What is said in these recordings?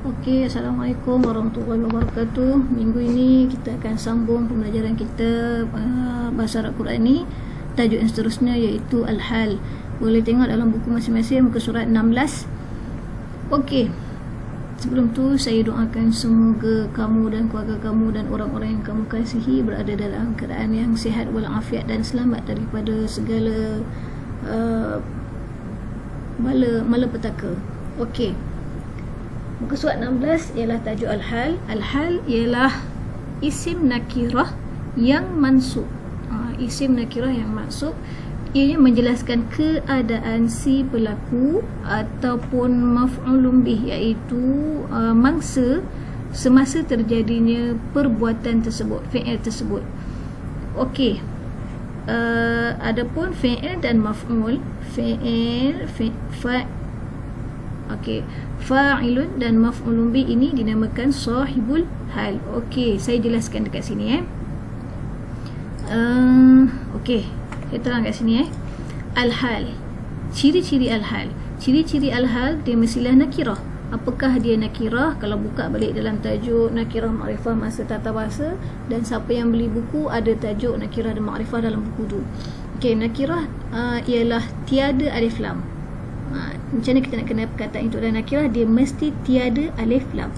Okey, Assalamualaikum warahmatullahi wabarakatuh. Minggu ini kita akan sambung pembelajaran kita bahasa Arab Quran ni. Tajuk yang seterusnya iaitu Al-Hal. Boleh tengok dalam buku masing-masing muka surat 16. Okey. Sebelum tu saya doakan semoga kamu dan keluarga kamu dan orang-orang yang kamu kasihi berada dalam keadaan yang sihat walafiat dan selamat daripada segala malapetaka. Okey. Muka surat 16 ialah tajuk Al-Hal. Al-Hal ialah isim nakirah yang mansub. Isim nakirah yang mansub ia menjelaskan keadaan si pelaku ataupun maf'ulun bih, iaitu mangsa semasa terjadinya perbuatan tersebut, fi'il tersebut. Okey. Adapun fi'il dan maf'ul, fa'ilun dan maf'ulun bih ini dinamakan sahibul hal. Okey, saya jelaskan dekat sini okey, saya terang kat sini Al-Hal. Ciri-ciri Al-Hal. Ciri-ciri Al-Hal dia mestilah nakirah. Apakah dia nakirah? Kalau buka balik dalam tajuk nakirah ma'rifah masa tata bahasa, dan siapa yang beli buku ada tajuk nakirah dan ma'rifah dalam buku tu. Okey, nakirah ialah tiada alif lam. Macam mana kita nak kena perkataan itu? Dan nakirah dia mesti tiada alif lam.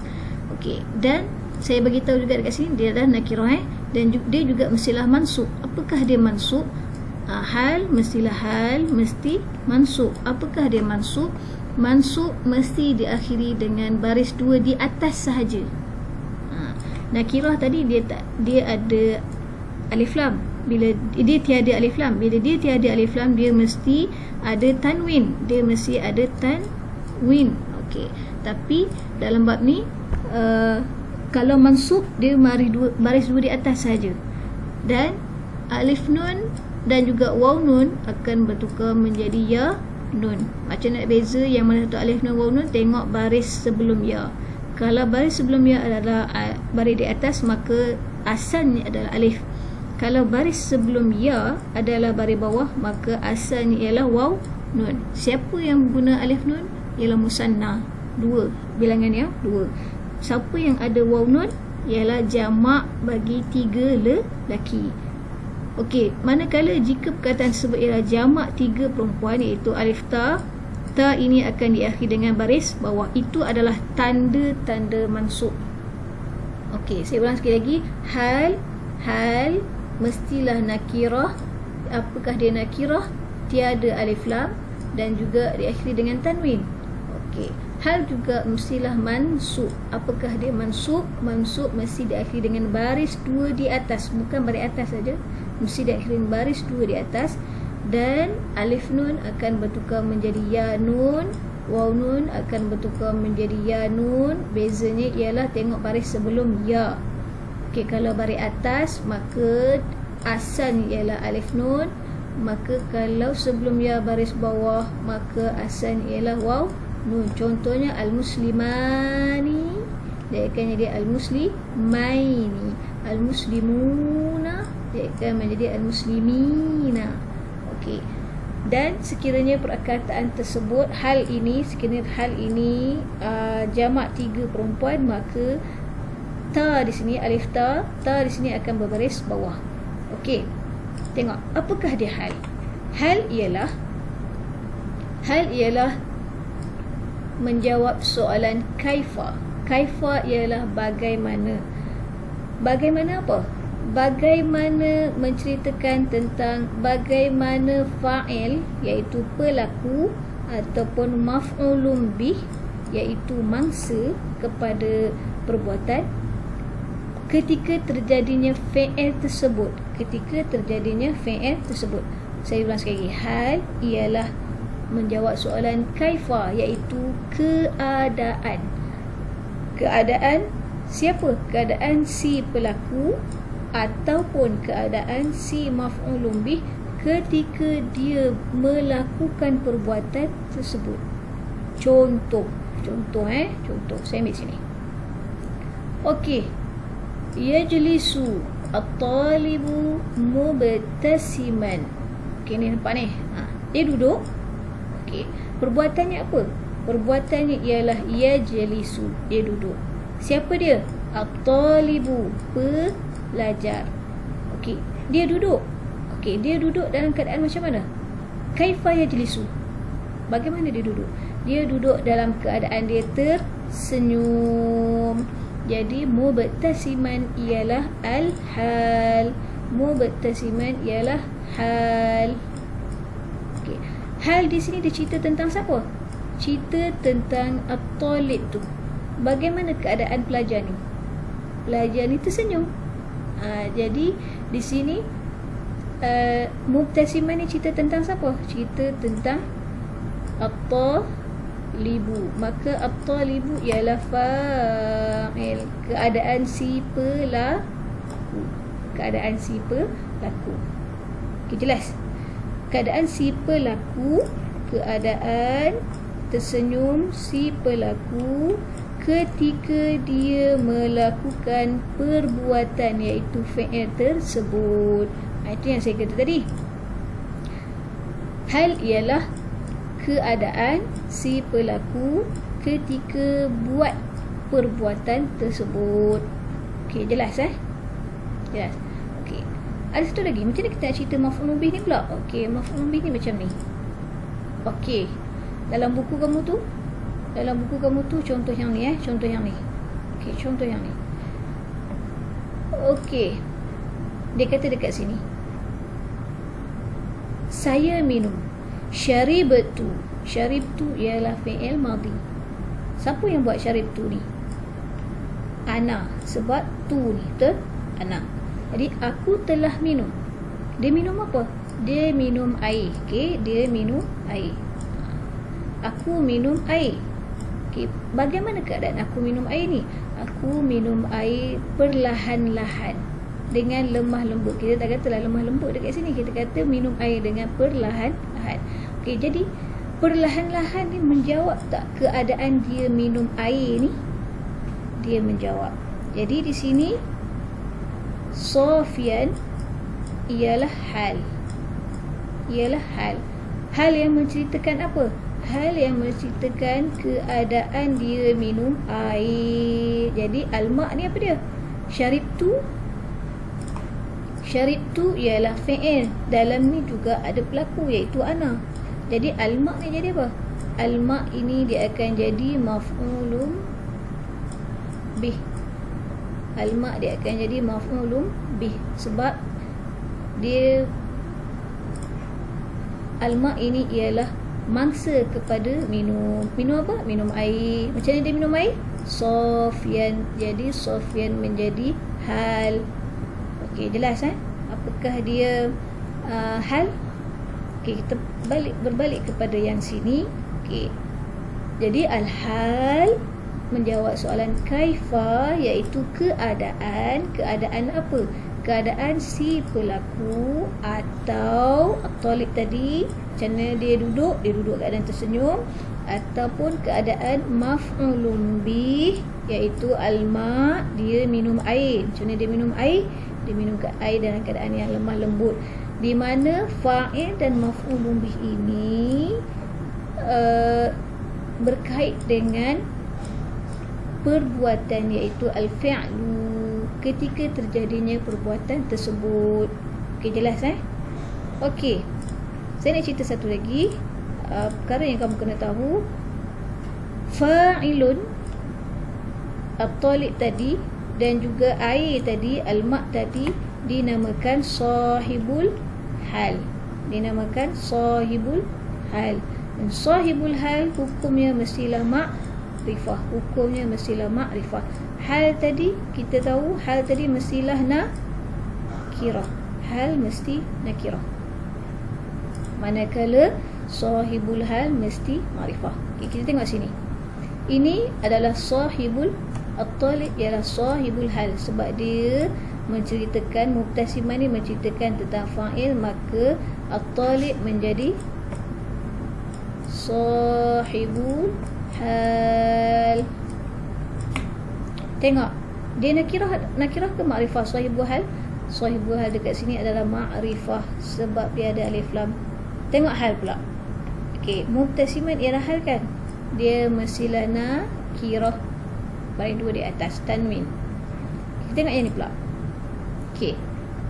Okey, dan saya bagi tahu juga dekat sini dia adalah nakirah dan dia juga mestilah mansub. Apakah dia mansub? Hal mestilah hal mesti mansub. Apakah dia mansub? Mansub mesti diakhiri dengan baris dua di atas sahaja. Nakirah tadi dia ada alif lam. Bila dia tiada alif lam, dia mesti ada tanwin. Dia mesti ada tanwin. Okey. Tapi dalam bab ni kalau mansub dia baris dua di atas saja. Dan alif nun dan juga waw nun akan bertukar menjadi ya nun. Macam nak beza yang mana satu alif nun waw nun, tengok baris sebelum ya. Kalau baris sebelum ya adalah baris di atas, maka asalnya adalah alif. Kalau baris sebelum ya adalah baris bawah, maka asalnya ialah waw nun. Siapa yang guna alif nun? Ialah musanna, dua, bilangan yang dua. Siapa yang ada waw nun? Ialah jamak bagi tiga lelaki. Okey, manakala jika perkataan tersebut ialah jamak tiga perempuan, iaitu alif ta, ta ini akan diakhiri dengan baris bawah. Itu adalah tanda-tanda mansub. Okey, saya ulang sekali lagi. Hal mestilah nakirah. Apakah dia nakirah? Tiada alif lam dan juga diakhiri dengan tanwin. Okey. Hal juga mestilah mansub. Apakah dia mansub? Mansub mesti diakhiri dengan baris dua di atas, bukan baris atas saja, mesti diakhiri dengan baris dua di atas. Dan alif nun akan bertukar menjadi ya nun, waw nun akan bertukar menjadi ya nun. Bezanya ialah tengok baris sebelum ya. Okey, kalau baris atas maka asalnya ialah alif nun, maka kalau sebelum ya baris bawah maka asalnya ialah waw nun. Contohnya al-muslimani, dia akan jadi al-muslimaini. Al-muslimuna, dia akan menjadi al-muslimina. Okey. Dan sekiranya perkataan tersebut, sekiranya hal ini jamak tiga perempuan, maka ta di sini, alif ta di sini akan berbaris bawah. Okey. Tengok apakah dia hal. Hal ialah menjawab soalan kaifa. Kaifa ialah bagaimana. Bagaimana apa? Bagaimana menceritakan tentang bagaimana fa'il, iaitu pelaku, ataupun maf'ulun bih, iaitu mangsa kepada perbuatan ketika terjadinya fi'il tersebut. Saya ulang sekali lagi. Hal ialah menjawab soalan kaifa, iaitu keadaan. Keadaan siapa? Keadaan si pelaku ataupun keadaan si maf'ulun bih ketika dia melakukan perbuatan tersebut. Contoh saya ambil sini. Okey. Yajlisu at-talibu mubtasiman. Okey, ni nampak ni. Dia duduk. Okey. Perbuatannya apa? Perbuatannya ialah yajlisu, dia duduk. Siapa dia? At-talibu, pelajar. Okey, dia duduk. Okey, dia duduk dalam keadaan macam mana? Kaifa yajlisu, bagaimana dia duduk? Dia duduk dalam keadaan dia tersenyum. Jadi mubtasiman ialah al-hal. Mubtasiman ialah hal. Okey, hal di sini dia cerita tentang siapa? Cerita tentang at-talib tu. Bagaimana keadaan pelajar ni? Pelajar ni tersenyum. Jadi di sini mubtasiman ni cerita tentang siapa? Cerita tentang at-talibu. Maka at-talibu ialah fa'il, keadaan si pelaku. Keadaan si pelaku. Okey, jelas? Keadaan si pelaku, keadaan tersenyum si pelaku ketika dia melakukan perbuatan, iaitu fi'il tersebut. Itu yang saya kata tadi. Hal ialah keadaan si pelaku ketika buat perbuatan tersebut. Okey, jelas Jelas. Okey. Ada satu lagi, macam mana kita nak cerita maf'ul bih ni pula? Okey, maf'ul bih ni macam ni. Okey. Dalam buku kamu tu contoh yang ni contoh yang ni. Okey, contoh yang ni. Okey. Dia kata dekat sini, saya minum. Syaribtu. Syaribtu ialah fi'il madhi. Siapa yang buat syaribtu ni? Ana. Sebab tu ni, betul? Ana. Jadi aku telah minum. Dia minum apa? Dia minum air. Okey, dia minum air. Aku minum air. Okey, bagaimana keadaan aku minum air ni? Aku minum air perlahan-lahan, dengan lemah lembut. Kita tak katalah lemah lembut dekat sini, kita kata minum air dengan perlahan-lahan. Okey, jadi perlahan-lahan ni menjawab tak keadaan dia minum air ni? Dia menjawab. Jadi di sini Sofyan ialah hal. Ialah hal. Hal yang menceritakan apa? Hal yang menceritakan keadaan dia minum air. Jadi al-ma' ni apa dia? Syaribtu. Syaribtu ialah fi'il. Dalam ni juga ada pelaku, iaitu ana. Jadi al-ma' ni jadi apa? Al-ma' ini dia akan jadi maf'ulun bih. Al-ma' dia akan jadi maf'ulun bih. Sebab dia al-ma' ini ialah mangsa kepada minum. Minum apa? Minum air. Macam mana dia minum air? Sofyan. Jadi Sofyan menjadi hal. Okey, jelas apakah dia hal? Okey, kita berbalik kepada yang sini. Okey. Jadi al-hal menjawab soalan kaifa, iaitu keadaan. Keadaan apa? Keadaan si pelaku atau at-talib tadi. Macam mana dia duduk keadaan tersenyum, ataupun keadaan maf'ulun bih, iaitu al-ma', dia minum air. Macam mana dia minum air? Dia minum air dalam keadaan yang lemah lembut, di mana fa'il dan maf'ulun bih ini berkait dengan perbuatan, iaitu al-fi'lu, ketika terjadinya perbuatan tersebut. Okey, jelas Okey, saya nak cerita satu lagi perkara yang kamu kena tahu. Fa'ilun, at-talib tadi, dan juga air tadi, al-ma' tadi, dinamakan sahibul hal. Dinamakan sahibul hal. Dan sahibul hal hukumnya mestilah ma'rifah. Hukumnya mestilah ma'rifah. Hal tadi, kita tahu hal tadi mestilah nakirah. Hal mesti nakirah. Manakala sahibul hal mesti ma'rifah. Okay, kita tengok sini. Ini adalah sahibul at-talib, ialah sahibul hal. Sebab dia menceritakan, mubtasiman ni menceritakan tentang fa'il, maka at-talib menjadi sahibul hal. Tengok, dia nakirah ke ma'rifah? Sahibul hal. Sahibul hal dekat sini adalah ma'rifah sebab dia ada alif lam. Tengok hal pula. Okey, mubtasiman ialah hal kan? dia mestilah nakirah. Baring dua di atas, tanwin. Kita tengok yang ni pula. Okey.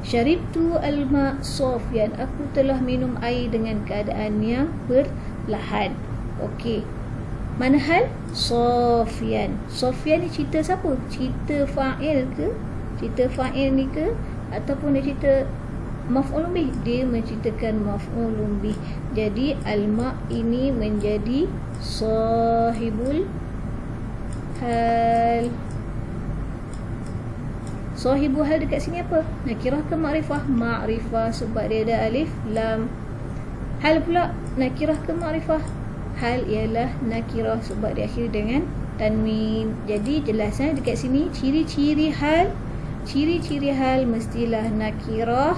Syaribtu al-ma' safyan. Aku telah minum air dengan keadaan yang perlahan. Okey. Mana hal? Safyan. Safyan ni cerita siapa? Cerita fa'il ke? Cerita fa'il ni ke? Ataupun dia cerita maf'ulun bih? Dia menceritakan maf'ulun bih. Jadi al-ma' ini menjadi sahibul hal. Sahibul hal dekat sini apa? Nakirah ke ma'rifah? Ma'rifah sebab dia ada alif lam. Hal pula nakirah ke ma'rifah? Hal ialah nakirah sebab diakhiri dengan tanwin. Jadi jelas dekat sini ciri-ciri hal mestilah nakirah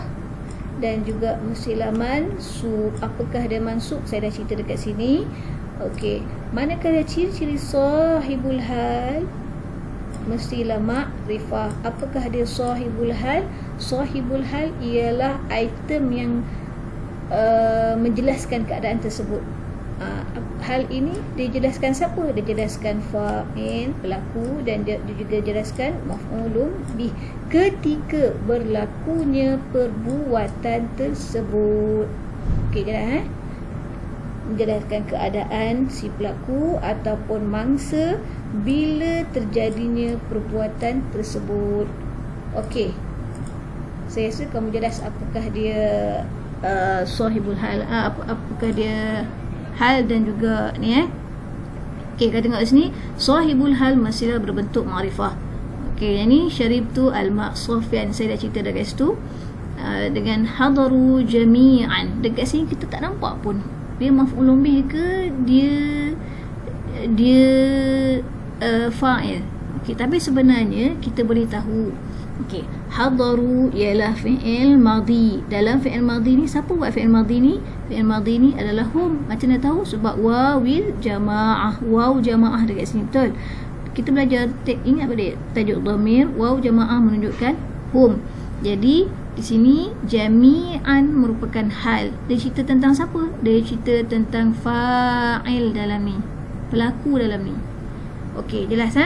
dan juga mestilah mansub. Apakah dia mansub? Saya dah cerita dekat sini. Okey, manakala ciri-ciri sahibul hal mestilah ma'rifah. Apakah dia sahibul hal? Sahibul hal ialah item yang menjelaskan keadaan tersebut. Hal ini dijelaskan siapa? Dijelaskan fa'il, pelaku, dan dia juga jelaskan maf'ulun bih ketika berlakunya perbuatan tersebut. Okey, jelas menjelaskan keadaan si pelaku ataupun mangsa bila terjadinya perbuatan tersebut. Okey, saya rasa kamu jelas apakah dia sahibul hal, apakah dia hal dan juga ni Okey, kita tengok sini sahibul hal mestilah berbentuk ma'rifah. Okey, yang ni syaribtu al-ma' safyan, saya dah cerita dekat situ. Dengan hadaru jami'an, dekat sini kita tak nampak pun dia maf'ulun bih ke dia fa'il. Okey, tapi sebenarnya kita boleh tahu. Okey, hadaru ialah fi'il madhi. Dalam fi'il madhi ni siapa buat fi'il madhi ni? Fi'il madhi ni adalah hum. Macam mana tahu? Sebab wawil jamaah. Waw jamaah dekat sini, betul? Kita belajar ingat pada tajuk dhamir, waw jamaah menunjukkan hum. Jadi di sini jami'an merupakan hal. Dia cerita tentang siapa? Dia cerita tentang fa'il dalam ni, pelaku dalam ni. Okey, jelas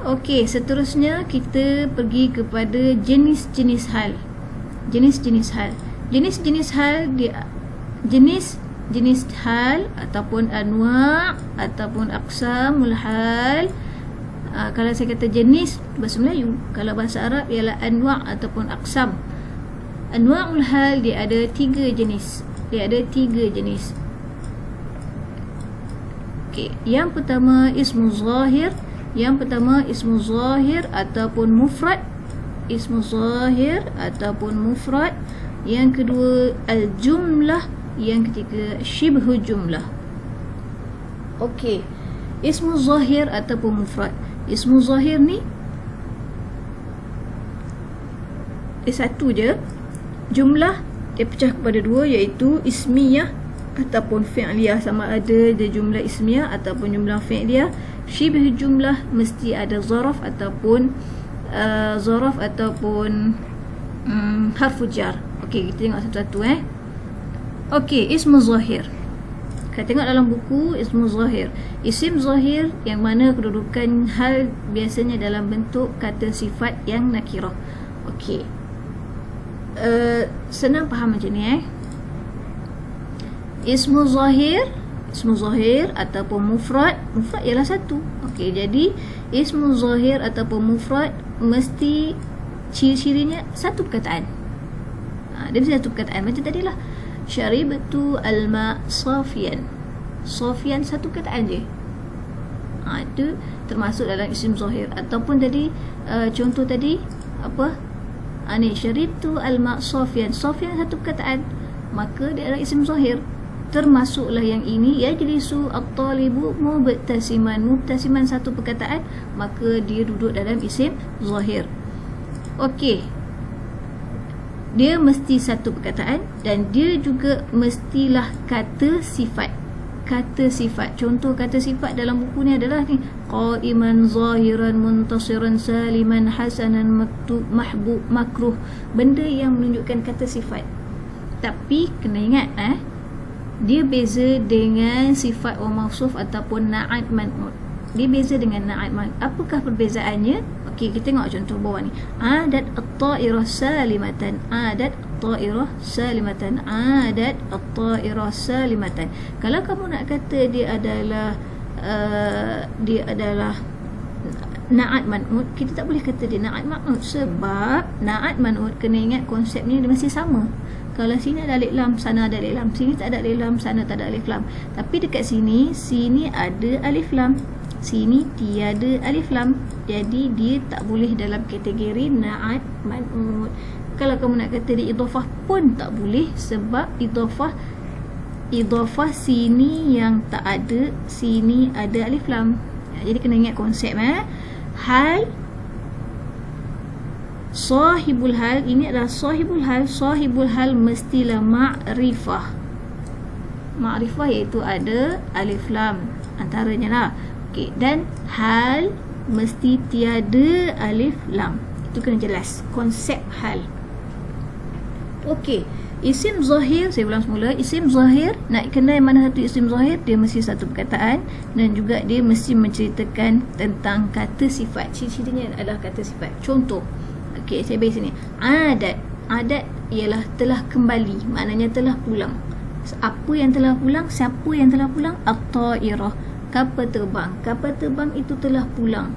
Okey, seterusnya kita pergi kepada jenis-jenis hal. Jenis-jenis hal. Jenis-jenis hal dia jenis hal ataupun anwa' ataupun aqsamul hal. Kalau saya kata jenis bahasa Melayu, kalau bahasa Arab ialah anwa' ataupun aqsam. Anwa'ul hal dia ada 3 jenis. Okey, yang pertama ismu zahir. Yang pertama ismu zahir ataupun mufrad. Yang kedua al-jumlah. Yang ketiga shibhu jumlah. Okey, ismu zahir ataupun mufrad. Ismu zahir ni dia satu je. Jumlah dia pecah kepada 2, iaitu ismiyah ataupun fi'liyah. Sama ada dia jumlah ismiyah ataupun jumlah fi'liyah. Shibh jumlah mesti ada zaraf ataupun harfu jar. Okey, kita tengok satu-satu Okey, ismu zahir. Kita tengok dalam buku ismu zahir. Isim zahir yang mana kedudukan hal biasanya dalam bentuk kata sifat yang nakirah. Okey, senang faham macam ni Ismu zahir ataupun mufrad ialah satu. Okey, jadi ismu zahir ataupun mufrad mesti ciri-cirinya satu perkataan. Dia mesti satu perkataan. Macam tadilah, syaribtu al-ma' safyan. Safyan satu perkataan je. Itu termasuk dalam isim zahir. Ataupun tadi contoh tadi apa? Ni syaribtu al-ma' safyan. Safyan satu perkataan, maka dia adalah isim zahir. Termasuklah yang ini, yajlisu at-talibu mubtasiman. Mubtasiman satu perkataan, maka dia duduk dalam isim zahir. Okey, dia mesti satu perkataan dan dia juga mestilah kata sifat. Kata sifat. Contoh kata sifat dalam buku ni adalah ni, qaiman zahiran muntasiran saliman hasanan maktub mahbub makruh. Benda yang menunjukkan kata sifat. Tapi kena ingat dia beza dengan sifat wa mausuf ataupun na'at man'ut. Dia beza dengan na'at man'ut. Apakah perbezaannya? Okey, kita tengok contoh bawah ni. Adat at-ta'irah salimatan. Adat at-ta'irah salimatan. Adat at-ta'irah salimatan. Kalau kamu nak kata dia adalah na'at man'ut, kita tak boleh kata dia na'at man'ut, sebab na'at man'ut kena ingat konsepnya dia mesti sama. Kalau sini ada alif lam, sana ada alif lam, sini tak ada alif lam, sana tak ada alif lam. Tapi dekat sini ada alif lam, sini tiada alif lam. Jadi dia tak boleh dalam kategori na'at man'ut. Kalau kamu nak kata dia idhafah pun tak boleh, sebab idhafah sini yang tak ada, sini ada alif lam. Jadi kena ingat konsep. Hal, sahibul hal, ini adalah sahibul hal. Sahibul hal mestilah ma'rifah. Ma'rifah iaitu ada alif lam antaranya lah. Okey, dan hal mesti tiada alif lam. Itu kena jelas konsep hal. Okey, isim zahir, saya ulang semula. Isim zahir, nak kenal mana satu isim zahir, dia mesti satu perkataan dan juga dia mesti menceritakan tentang kata sifat. Ciri-cirinya adalah kata sifat. Contoh, okey, saya bagi sini. Adat ialah telah kembali, maknanya telah pulang. Apa yang telah pulang? Siapa yang telah pulang? At-ta'irah, kapal terbang. Kapal terbang itu telah pulang.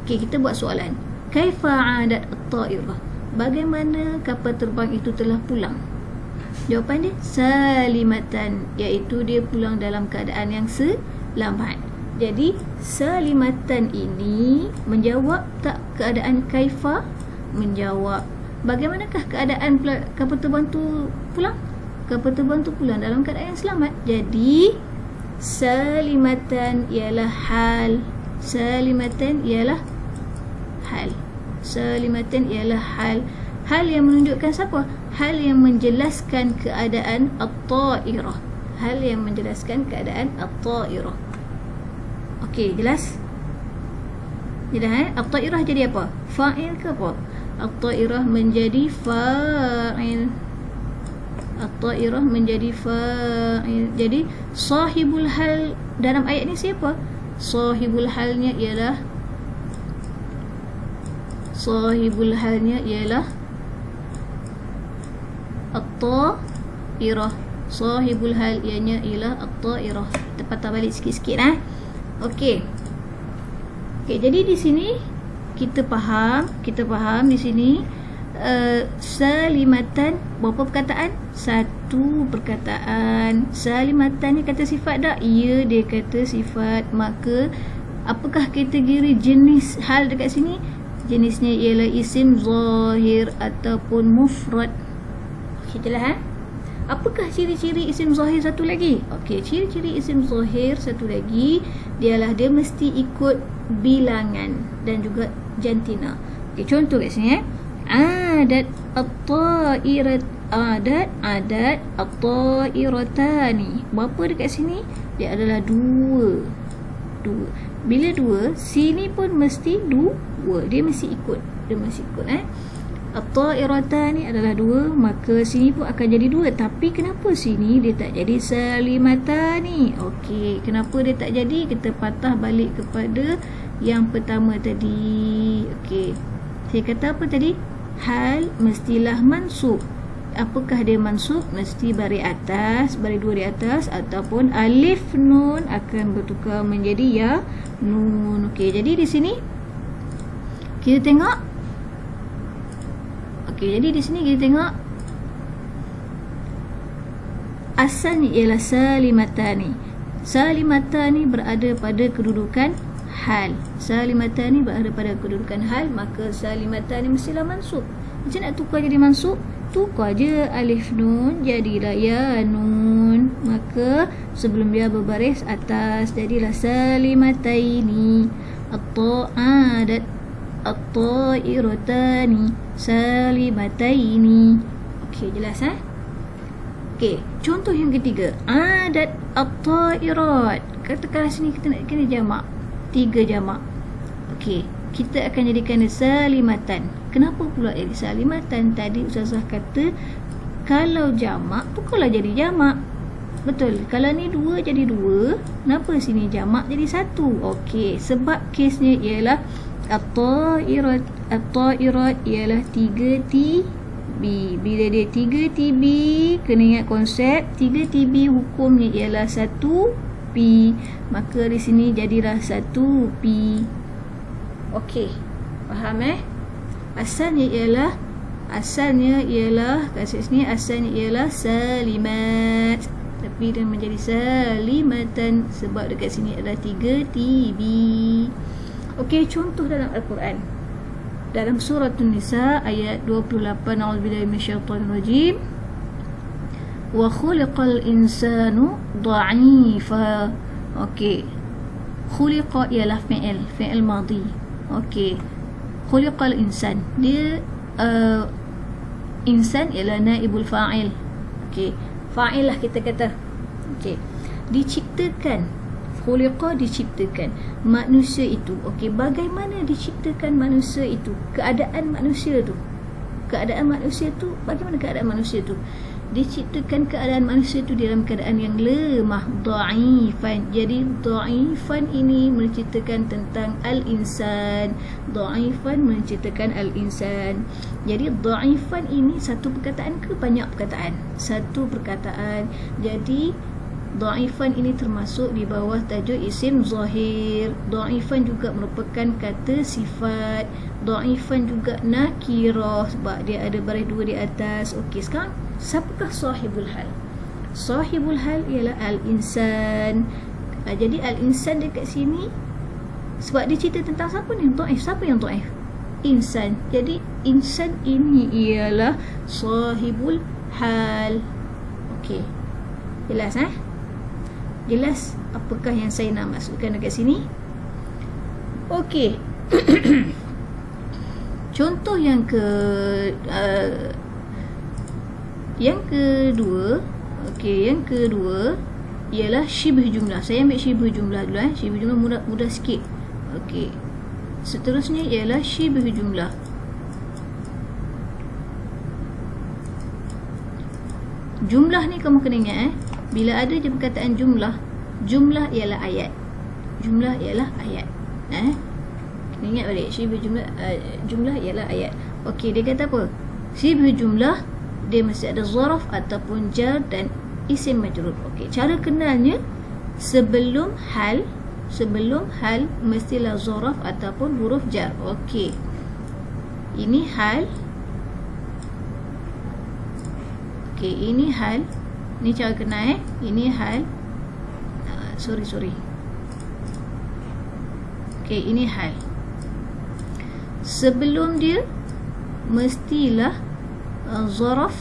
Okey, kita buat soalan. Kaifa adat at-ta'irah? Bagaimana kapal terbang itu telah pulang? Jawapan dia salimatan, iaitu dia pulang dalam keadaan yang selamat. Jadi salimatan ini menjawab tak keadaan kaifa? Menjawab. Bagaimanakah keadaan kapal terbang tu pulang? Kapal terbang tu pulang dalam keadaan yang selamat. Jadi salimatan ialah hal. Salimatan ialah hal. Salimatan ialah hal. Hal yang menunjukkan siapa? Hal yang menjelaskan keadaan at-ta'irah. Hal yang menjelaskan keadaan at-ta'irah. Okey, jelas? Jelas At-ta'irah jadi apa? Fa'il ke apa? At-ta'irah menjadi fa'il. At-ta'irah menjadi fa'il. Jadi sahibul hal dalam ayat ni siapa? Sahibul halnya ialah at-ta'irah. Sahibul hal ianya ialah at-ta'irah. Kita patah balik sikit-sikit Okey. Jadi di sini kita faham di sini salimatan berapa perkataan? Satu perkataan. Salimatan ni kata sifat tak? Ya, dia kata sifat. Maka apakah kategori jenis hal dekat sini? Jenisnya ialah isim zahir ataupun mufrad. Okey, jelas Apakah ciri-ciri isim zahir satu lagi? Okey, ciri-ciri isim zahir satu lagi dialah dia mesti ikut bilangan dan juga jantina. Okey, contoh kat sini Adat at-ta'irat. Adat at-ta'iratani. Berapa dekat sini? Dia adalah dua. Bila dua, sini pun mesti dua. Dia mesti ikut. At-ta'iratani adalah dua, maka sini pun akan jadi dua. Tapi kenapa sini dia tak jadi salimatani? Okey, kenapa dia tak jadi? Kita patah balik kepada yang pertama tadi. Okey, saya kata apa tadi? Hal mestilah mansub. Apakah dia mansub? Mesti baris atas, baris dua di atas, ataupun alif nun akan bertukar menjadi ya nun. Okey, jadi di sini kita tengok. Okey, jadi di sini kita tengok asalnya ialah salimatani. Salimatani berada pada kedudukan hal. Salimatani berada pada kedudukan hal, maka salimatani mestilah mansub. Macam nak tukar jadi mansub? Tukar je alif nun jadilah ya nun. Maka sebelum dia berbaris atas jadilah salimataini. At-ta'adat at-ta'iratani salimataini. Okey, jelas Okey, contoh yang ketiga, adat at-ta'irat. Katakanlah sini kita nak kena jamak, 3 jamak. Okey, kita akan jadikan salimatan. Kenapa pula jadi salimatan? Tadi Ustazah kata kalau jamak tukarlah jadi jamak. Betul. Kalau ni 2 jadi 2, kenapa sini jamak jadi 1? Okey, sebab kesnya ialah at-ta'irat. At-ta'irat ialah 3TB. Bila dia 3TB, kena ingat konsep 3TB hukumnya ialah 1P. Maka di sini jadilah 1P. Okey. Faham Asalnya ialah kat sini asalnya ialah salimat. Tapi dia menjadi salimatan sebab dekat sini ada 3TB. Okey, contoh dalam Al-Quran. Dalam surah An-Nisa ayat 28, a'udzubillahi minasyaitonir rajim. Wa khuliqal insanu dha'ifa. Okey. Khuliqa ialah fi'il madhi. Okey. Khuliqal insan. Dia insan ialah naibul fa'il. Okey. Fa'il lah kita kata. Okey. Diciptakan. Khuliqa diciptakan. Manusia itu. Okey, bagaimana diciptakan manusia itu? Keadaan manusia tu. Bagaimana keadaan manusia tu? Diciptakan keadaan manusia tu dalam keadaan yang lemah, dha'ifan. Jadi dha'ifan ini menceritakan tentang al-insan. Jadi dha'ifan ini satu perkataan ke banyak perkataan? Satu perkataan. Jadi dha'ifan ini termasuk di bawah tajuk isim zahir. Dha'ifan juga merupakan kata sifat. Dha'ifan juga nakirah sebab dia ada baris 2 di atas. Okey, sekarang siapakah sahibul hal? Sahibul hal ialah al-insan. Jadi al-insan dekat sini sebab dia cerita tentang siapa ni? Dhaif. Siapa yang dhaif? Insan. Jadi insan ini ialah sahibul hal. Okey. Jelas Jelas apakah yang saya nak maksudkan dekat sini? Okey. Contoh yang kedua, yang kedua ialah syibh jumlah. Saya ambil syibh jumlah dulu Syibh jumlah mudah sikit. Okey. Seterusnya ialah syibh jumlah. Jumlah ni kamu kena ingat bila ada je perkataan jumlah ialah ayat. Kena ingat balik syibh jumlah ialah ayat. Okey, dia kata apa? Syibh jumlah dia mesti ada zaraf ataupun jar dan isim majrur. Okey, cara kenalnya sebelum hal mestilah zaraf ataupun huruf jar. Okey. Ini hal. Okey, ini hal. Ni cara kenal Ini hal. Sorry. Okey, ini hal. Sebelum dia mestilah zaraf,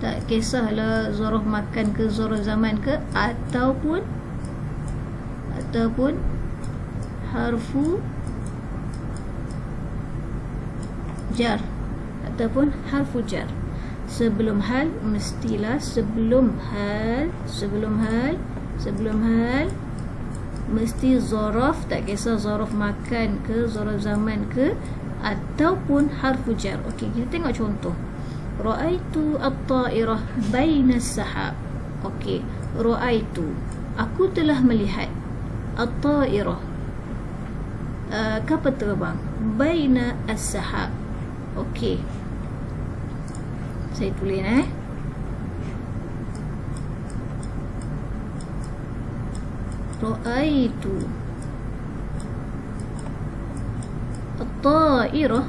tak kisahlah zaraf makan ke zaraf zaman ke ataupun harfu jar sebelum hal mestilah sebelum hal mesti zaraf, tak kisah zaraf makan ke zaraf zaman ke ataupun harfu jar. Okey, kita tengok contoh. Ra'aitu at-ta'irah baina as-sahab. Okey, ra'aitu, aku telah melihat at-ta'irah, kapal terbang, baina as-sahab. Okey, saya tulis ra'aitu at-ta'irah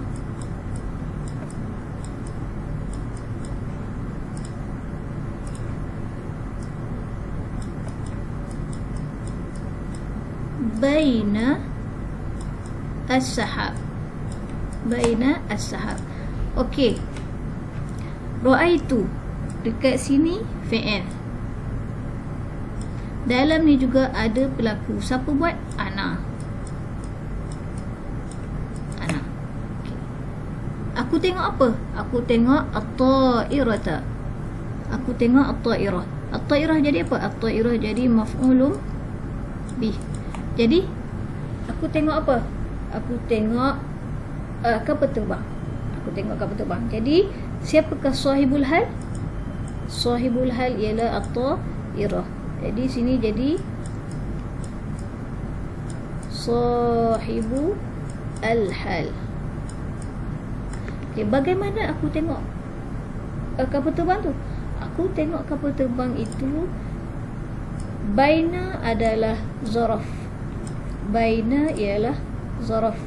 baina as-sahab. Okey, ra'aitu dekat sini fi'il. Dalam ni juga ada pelaku. Siapa buat? Ana. Okay. Aku tengok apa? Aku tengok at-ta'irata. At-ta'irah jadi apa? At-ta'irah jadi maf'ulun bih. Jadi aku tengok apa? Aku tengok kapal terbang. Jadi siapakah sahibul hal? Sahibul hal ialah irah. Jadi sini jadi sahibu al-hal. Okay, bagaimana aku tengok kapal terbang tu? Aku tengok kapal terbang itu baina adalah zaraf. Baina ialah zaraf.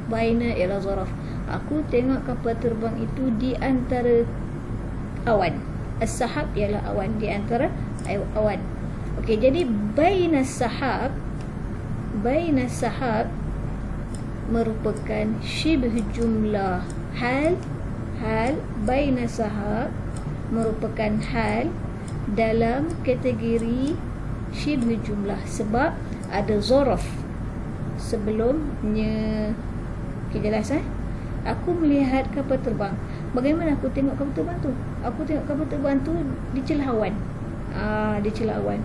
Baina ialah zaraf. Aku tengok kapal terbang itu di antara awan. As-sahab ialah awan, di antara awan. Okey, jadi baina sahab merupakan syibh jumlah. Hal baina sahab merupakan hal dalam kategori syibh jumlah sebab ada zaraf sebelumnya. Okey, jelas Aku melihat kapal terbang. Bagaimana aku tengok kapal terbang tu? Aku tengok kapal terbang tu di celah awan. Di celah awan.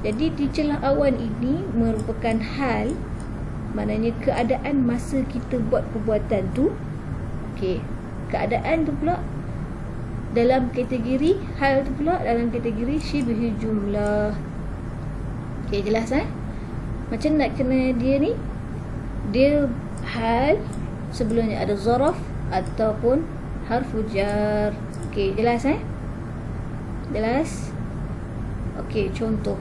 Jadi di celah awan ini merupakan hal, maknanya keadaan masa kita buat perbuatan tu. Okey, keadaan tu pula dalam kategori hal tu pula dalam kategori syibh jumlah. Okey, jelas Macam nak kena dia ni, dia hal sebelumnya ada zaraf ataupun harfu jar. Okey, jelas Jelas? Okey, contoh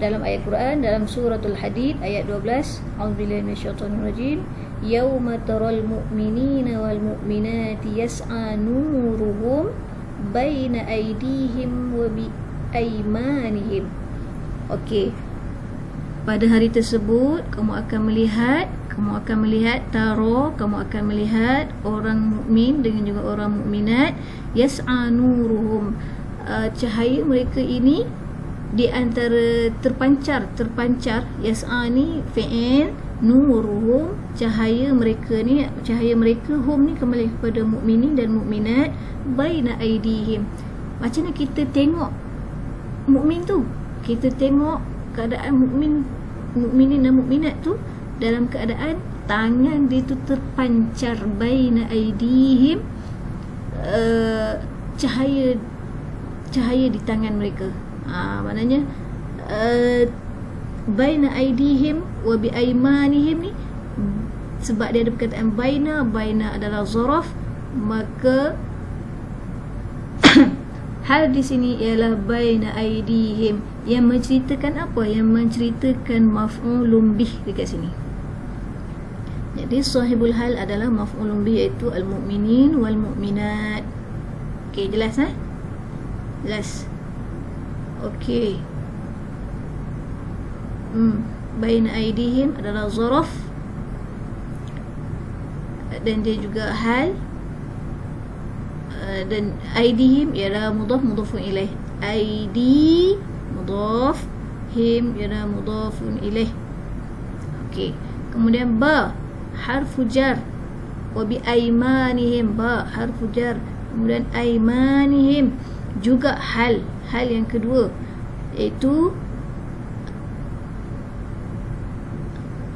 dalam ayat Quran dalam suratul Hadid ayat 12, a'udzubillahi minasyaitonirrajim, yauma taral mu'minina wal mu'minati yas'a nuruhum baina aydihim wa bi aymanihim. Okey, pada hari tersebut kamu akan melihat taro, kamu akan melihat orang mukmin dengan juga orang mukminat, yas'a nuruhum, cahaya mereka ini di antara terpancar. Yas'a ni fi'il, nuruhum cahaya mereka hum ni kembali kepada mukminin dan mukminat, baina aidihim. Macam mana kita tengok mukmin tu? Kita tengok keadaan mukminin dan mukminat tu dalam keadaan tangan dia tu terpancar, baina aidihim, cahaya di tangan mereka. Maknanya baina aidihim wa bi aymanihim ni sebab dia ada perkataan baina adalah zaraf, maka hal di sini ialah baina aidihim yang menceritakan apa? Yang menceritakan maf'ulun bih dekat sini. Jadi sahibul hal adalah maf'ulun bih, iaitu al-mu'minin wal mu'minat. Okey, jelas Jelas. Okey. Baina aidihim adalah zaraf dan dia juga hal, dan aidihim ialah mudhafun ilaih. Aidi mudhaf, him ialah mudhafun ilaih. Okey. Kemudian ba harfu jar, wa bi aymanihim, ba harfu jar. Kemudian aymanihim juga hal yang kedua, iaitu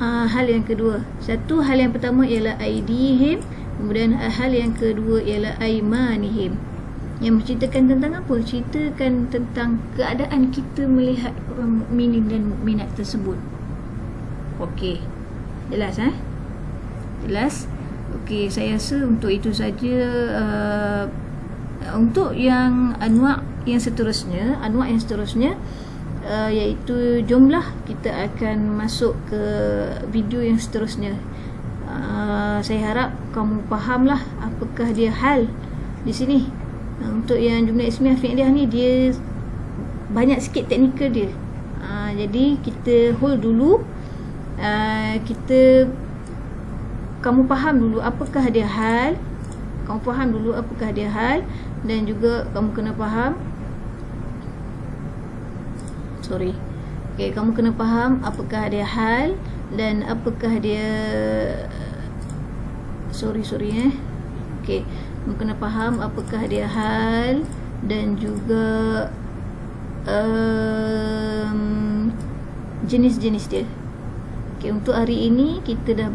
hal yang kedua. Satu hal yang pertama ialah aidihim, kemudian hal yang kedua ialah aymanihim, yang menceritakan tentang apa? Ceritakan tentang keadaan kita melihat orang mukminin dan mukminat tersebut. Okey, jelas Jelas. Okey, saya rasa untuk itu saja. Untuk yang anwa' yang seterusnya, iaitu jumlah, kita akan masuk ke video yang seterusnya. Saya harap kamu fahamlah apakah dia hal di sini. Untuk yang jumlah ismiyah fi'liyah ni dia banyak sikit teknikal dia. Jadi kita hold dulu, kamu faham dulu apakah dia hal, dan juga kamu kena faham kamu kena faham apakah dia hal dan apakah dia kamu kena faham apakah dia hal dan juga jenis-jenis dia. Okey, untuk hari ini kita dah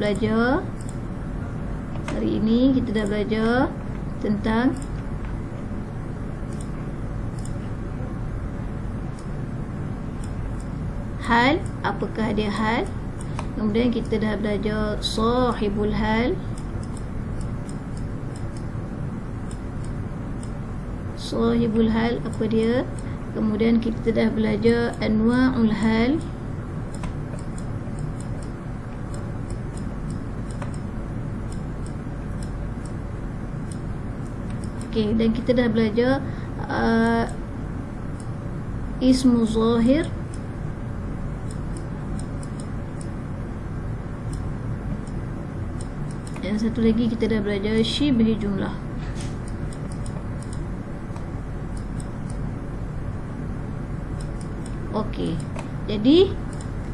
belajar tentang hal, apakah dia hal. Kemudian kita dah belajar sahibul hal. Sahibul hal apa dia? Kemudian kita dah belajar anwa'ul hal. Okey, dan kita dah belajar ismu zahir. Dan satu lagi kita dah belajar syibh jumlah. Okey, jadi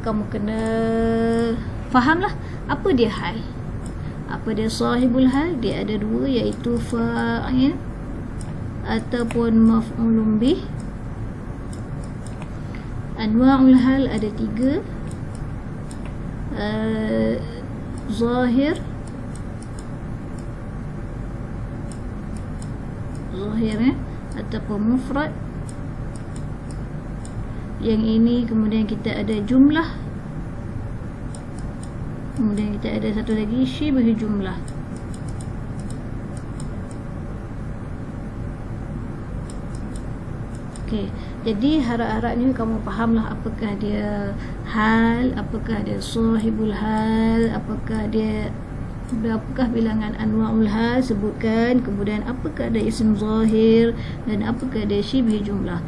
kamu kena fahamlah apa dia hal, apa dia sahibul hal. Dia ada dua, iaitu fa'il ataupun maf'ulun bih. Anwa'ul hal ada tiga, zahir, ataupun mufrad. Yang ini kemudian kita ada jumlah, kemudian kita ada satu lagi syibh jumlah. Okey, jadi harap-harapnya kamu fahamlah apakah dia hal, apakah dia sahibul hal, apakah dia berapakah bilangan anwa'ul hal sebutkan, kemudian apakah ada isim zahir dan apakah ada syibh jumlah.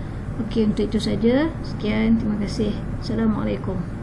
Okey, untuk itu saja. Sekian, terima kasih. Assalamualaikum.